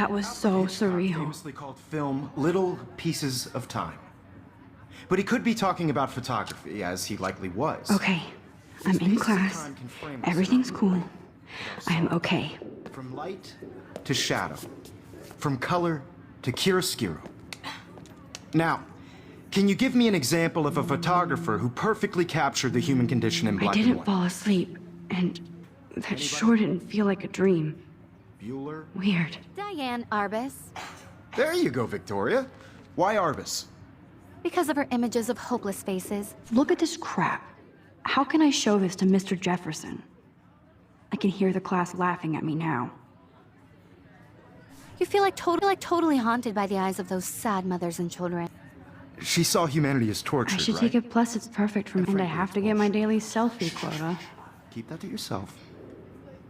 That was so surreal. Famously called film Little Pieces of Time. But he could be talking about photography, as he likely was. Okay, I'm in class. Everything's cool. I am okay. From light to shadow. From color to chiaroscuro. Now, can you give me an example of a photographer who perfectly captured the human condition in black and white? I didn't fall asleep, and that sure didn't feel like a dream. Bueller? Weird. Diane Arbus. There you go, Victoria. Why Arbus? Because of her images of hopeless faces. Look at this crap. How can I show this to Mr. Jefferson? I can hear the class laughing at me now. You feel like totally haunted by the eyes of those sad mothers and children. She saw humanity as tortured, I should right? take it, plus it's perfect for me, and I have to get my daily selfie quota. Keep that to yourself.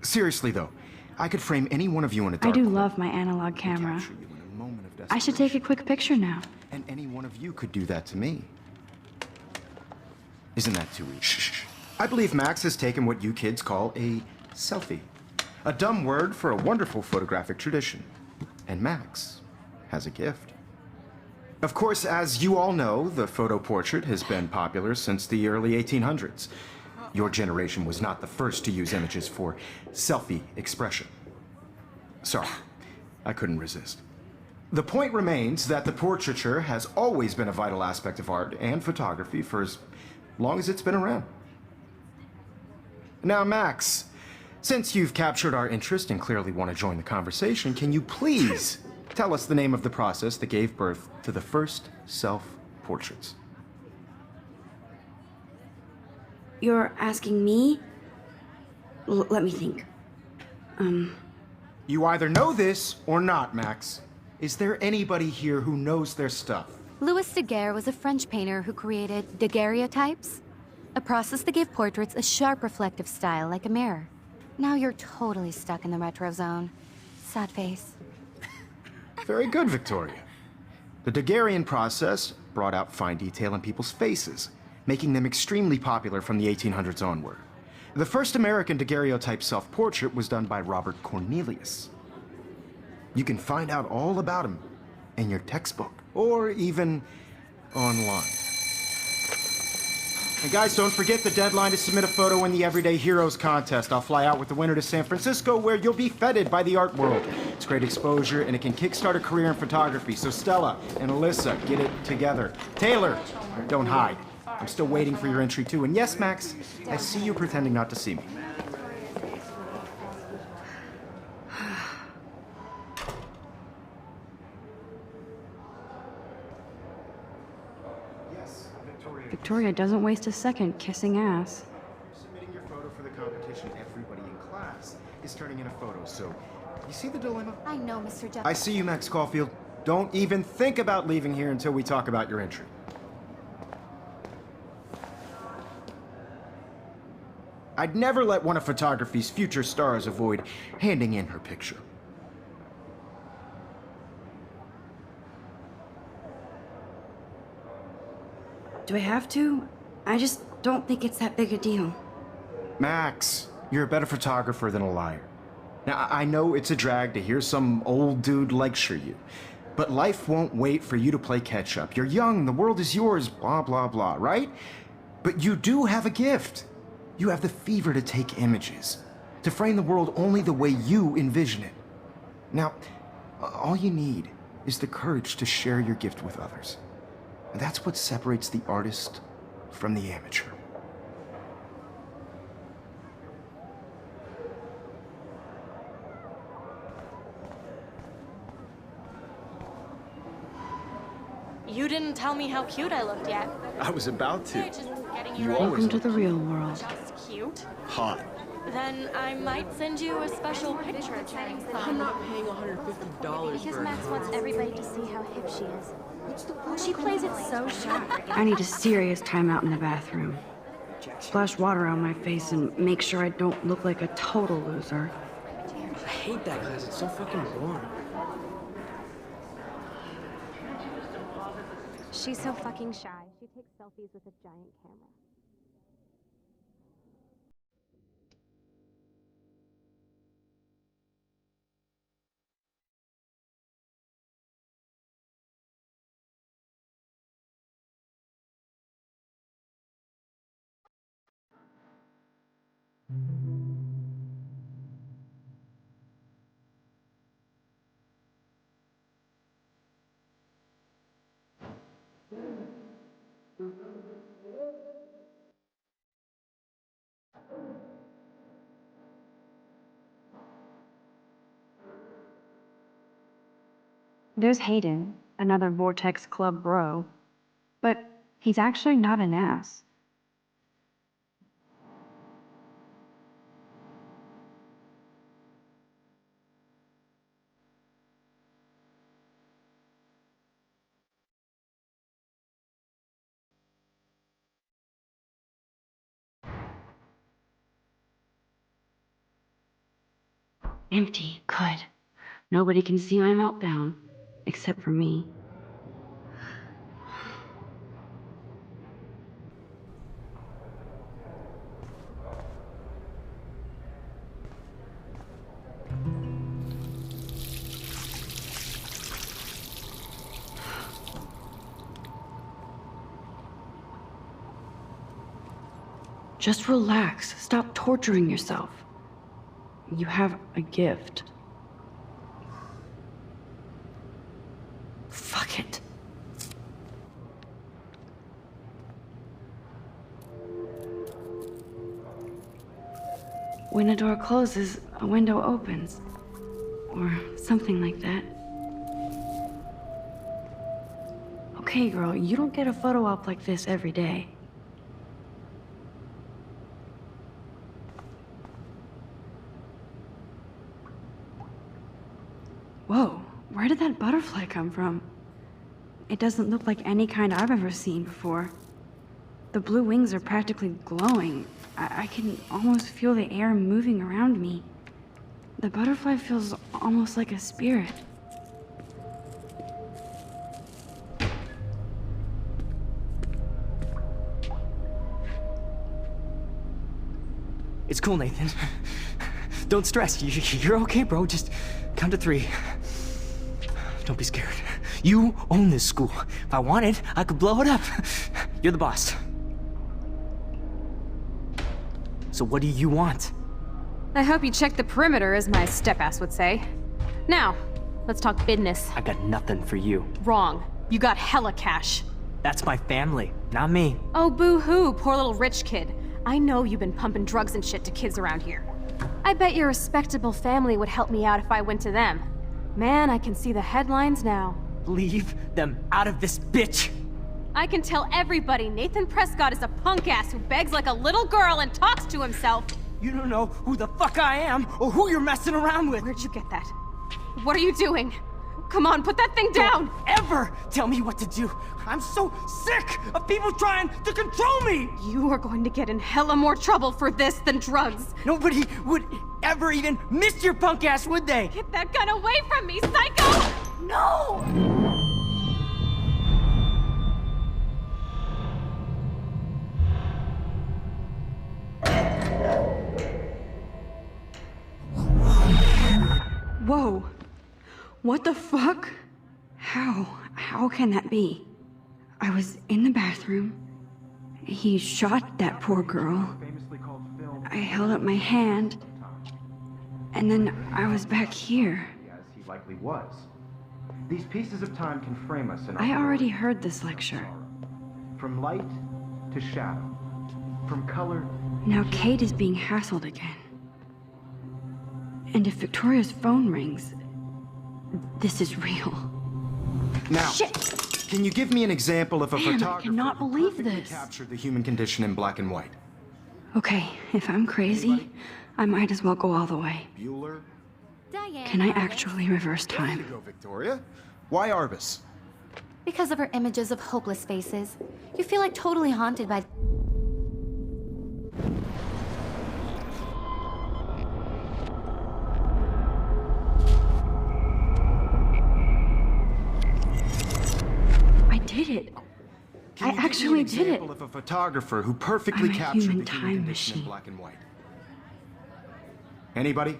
Seriously, though, I could frame any one of you in a dark I do room love my analog camera. capture you in a moment of I should take a quick picture now. And any one of you could do that to me. Isn't that too easy? Shh. I believe Max has taken what you kids call a selfie. A dumb word for a wonderful photographic tradition. And Max has a gift. Of course, as you all know, the photo portrait has been popular since the early 1800s. Your generation was not the first to use images for selfie expression. Sorry, I couldn't resist. The point remains that the portraiture has always been a vital aspect of art and photography for as long as it's been around. Now, Max, since you've captured our interest and clearly want to join the conversation, can you please tell us the name of the process that gave birth to the first self-portraits? You're asking me? Let me think. You either know this or not, Max. Is there anybody here who knows their stuff? Louis Daguerre was a French painter who created daguerreotypes, a process that gave portraits a sharp reflective style like a mirror. Now you're totally stuck in the retro zone. Sad face. Very good, Victoria. The Daguerrean process brought out fine detail in people's faces, making them extremely popular from the 1800s onward. The first American daguerreotype self-portrait was done by Robert Cornelius. You can find out all about him in your textbook, or even online. And guys, don't forget the deadline to submit a photo in the Everyday Heroes contest. I'll fly out with the winner to San Francisco, where you'll be feted by the art world. It's great exposure, and it can kickstart a career in photography. So Stella and Alyssa, get it together. Taylor, don't hide. I'm still waiting for your entry, too. And yes, Max, I see you pretending not to see me. Victoria doesn't waste a second kissing ass. Submitting your photo for the competition, everybody in class is turning in a photo, so you see the dilemma? I know, Mr. Jefferson. I see you, Max Caulfield. Don't even think about leaving here until we talk about your entry. I'd never let one of photography's future stars avoid handing in her picture. Do I have to? I just don't think it's that big a deal. Max, you're a better photographer than a liar. Now, I know it's a drag to hear some old dude lecture you, but life won't wait for you to play catch-up. You're young, the world is yours, blah, blah, blah, right? But you do have a gift. You have the fever to take images, to frame the world only the way you envision it. Now, all you need is the courage to share your gift with others. And that's what separates the artist from the amateur. You didn't tell me how cute I looked yet. I was about to. Just getting you You ready. always Welcome to the real world. Just cute. Hot. Then I might send you a special picture. I'm not paying $150 Because for Max wants everybody to see how hip she is. She plays it so sharp. I need a serious timeout in the bathroom. Splash water on my face and make sure I don't look like a total loser. I hate that class. It's so fucking boring. She's so fucking shy. She takes selfies with a giant camera. There's Hayden, another Vortex Club bro. But he's actually not an ass. Empty. Good. Nobody can see my meltdown. Except for me. Just relax. Stop torturing yourself. You have a gift. Fuck it. When a door closes, a window opens. Or something like that. Okay, girl, you don't get a photo op like this every day. Whoa, where did that butterfly come from? It doesn't look like any kind I've ever seen before. The blue wings are practically glowing. I can almost feel the air moving around me. The butterfly feels almost like a spirit. It's cool, Nathan. Don't stress. You're okay, bro. Just count to 3. Don't be scared. You own this school. If I wanted, I could blow it up. You're the boss. So what do you want? I hope you checked the perimeter, as my step-ass would say. Now, let's talk business. I got nothing for you. Wrong. You got hella cash. That's my family, not me. Oh, boo-hoo, poor little rich kid. I know you've been pumping drugs and shit to kids around here. I bet your respectable family would help me out if I went to them. Man, I can see the headlines now. Leave them out of this bitch! I can tell everybody Nathan Prescott is a punk ass who begs like a little girl and talks to himself. You don't know who the fuck I am or who you're messing around with. Where'd you get that? What are you doing? Come on, put that thing down! Don't ever tell me what to do! I'm so sick of people trying to control me! You are going to get in hella more trouble for this than drugs. Nobody would ever even miss your punk ass, would they? Get that gun away from me, psycho! No! Whoa. What the fuck? How can that be? I was in the bathroom. He shot that poor girl. I held up my hand. And then I was back here. As he likely was. These pieces of time can frame us in our I already world. heard this lecture. From light to shadow. From color. Now Kate is being hassled again. And if Victoria's phone rings, this is real. Now, Shit! Can you give me an example of a Man, I photographer cannot who believe perfectly this. captured the human condition in black and white? Okay, if I'm crazy, I might as well go all the way. Bueller? Diane. Can I actually reverse There you time? go, Victoria. Why Arbus? Because of her images of hopeless faces, you feel like totally haunted by... I did it. Can you give me actually an did it. example of a photographer who perfectly I'm a captured human the human time condition in machine. black and white? Anybody?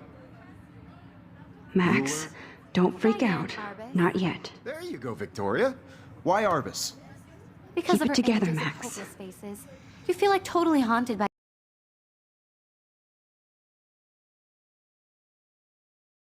Max, don't freak Diane, out. Arbus. Not yet. There you go, Victoria. Why Arbus? Because Keep of it her together, images Max. of hopeless faces, you feel like totally haunted by...